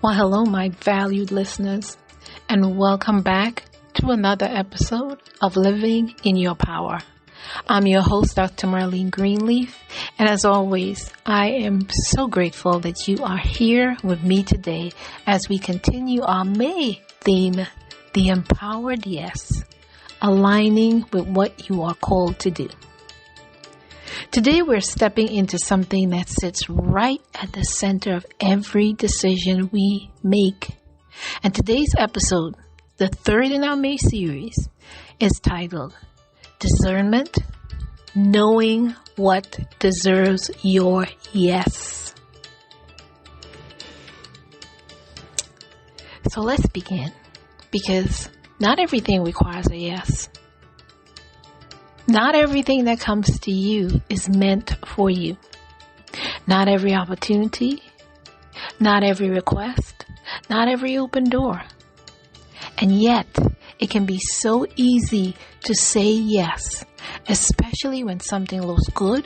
Well, hello, my valued listeners, and welcome back to another episode of Living in Your Power. I'm your host, Dr. Marlene Greenleaf, and as always, I am so grateful that you are here with me today as we continue our May theme, The Empowered Yes, aligning with what you are called to do. Today we're stepping into something that sits right at the center of every decision we make. And today's episode, the third in our May series, is titled Discernment, Knowing What Deserves Your Yes. So let's begin, because not everything requires a yes. Not everything that comes to you is meant for you. Not every opportunity, not every request, not every open door. And yet, it can be so easy to say yes, especially when something looks good,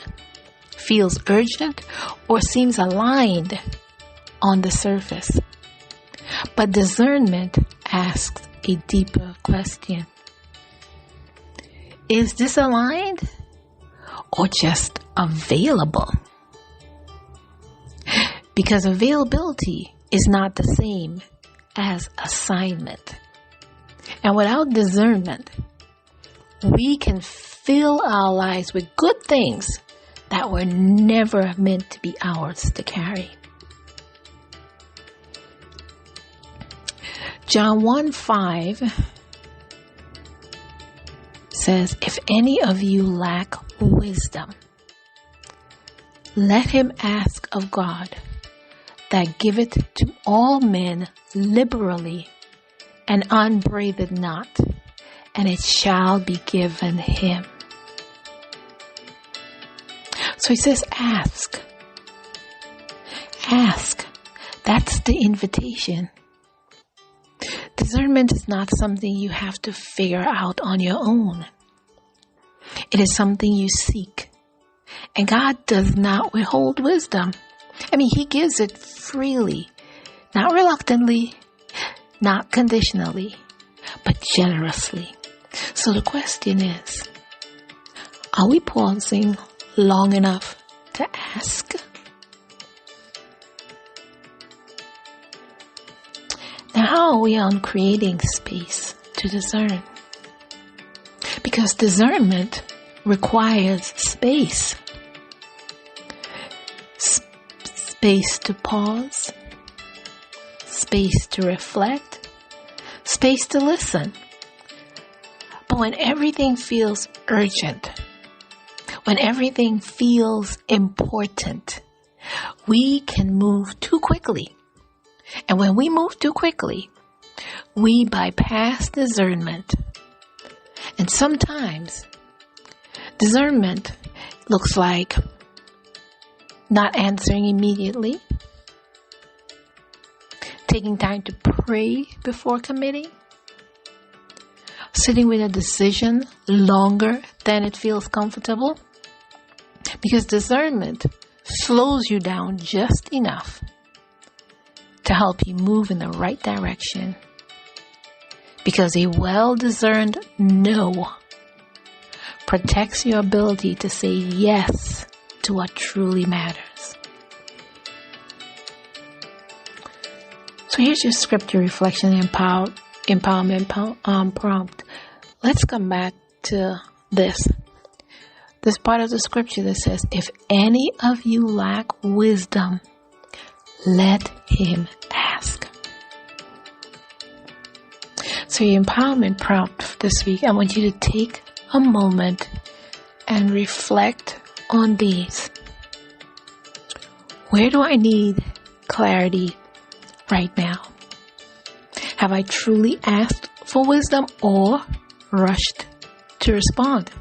feels urgent, or seems aligned on the surface. But discernment asks a deeper question. Is this aligned or just available? Because availability is not the same as assignment. And without discernment, we can fill our lives with good things that were never meant to be ours to carry. John 1:5 says, if any of you lack wisdom, let him ask of God that giveth to all men liberally and upbraideth not, and it shall be given him. So he says, ask. Ask. That's the invitation. Discernment is not something you have to figure out on your own. It is something you seek. And God does not withhold wisdom. He gives it freely, not reluctantly, not conditionally, but generously. So the question is, are we pausing long enough to ask? Now, how are we on creating space to discern? Because discernment requires space. Space to pause, space to reflect, space to listen. But when everything feels urgent, when everything feels important, we can move too quickly. And when we move too quickly, we bypass discernment. And sometimes discernment looks like not answering immediately, taking time to pray before committing, sitting with a decision longer than it feels comfortable, because discernment slows you down just enough to help you move in the right direction. Because a well-discerned no protects your ability to say yes to what truly matters. So here's your scripture reflection empowerment prompt. Let's come back to this part of the scripture that says, if any of you lack wisdom, let him ask. So your empowerment prompt this week, I want you to take a moment and reflect on these. Where do I need clarity right now? Have I truly asked for wisdom or rushed to respond?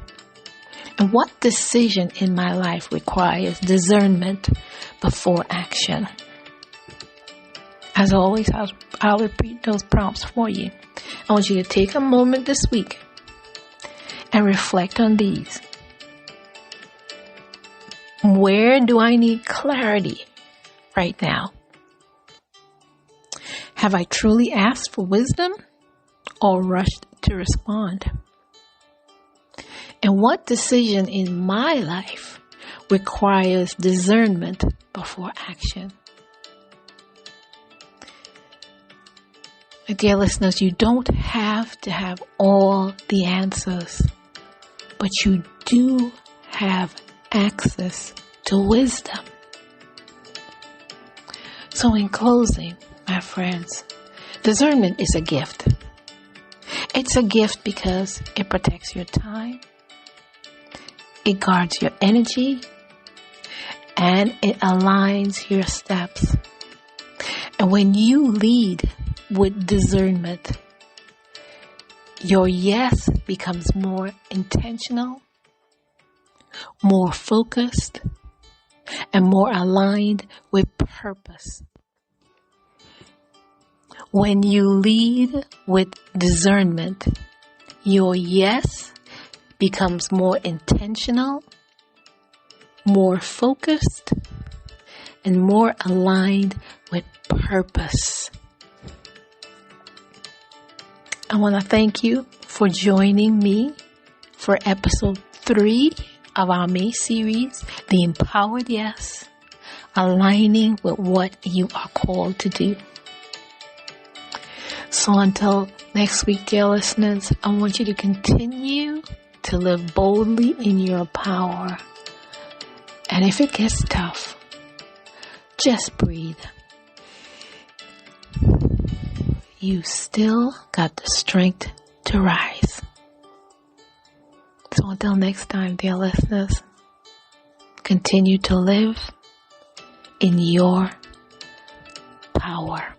And what decision in my life requires discernment before action? As always, I'll repeat those prompts for you. I want you to take a moment this week and reflect on these. Where do I need clarity right now? Have I truly asked for wisdom or rushed to respond? And what decision in my life requires discernment before action? My dear listeners, you don't have to have all the answers, but you do have access to wisdom. So in closing, my friends, discernment is a gift. It's a gift because it protects your time, it guards your energy, and it aligns your steps. And when you lead with discernment, your yes becomes more intentional, more focused, and more aligned with purpose. When you lead with discernment, your yes becomes more intentional, more focused, and more aligned with purpose. I want to thank you for joining me for episode 3 of our May series, The Empowered Yes, aligning with what you are called to do. So until next week, dear listeners, I want you to continue to live boldly in your power. And if it gets tough, just breathe. You still got the strength to rise. So until next time, dear listeners, continue to live in your power.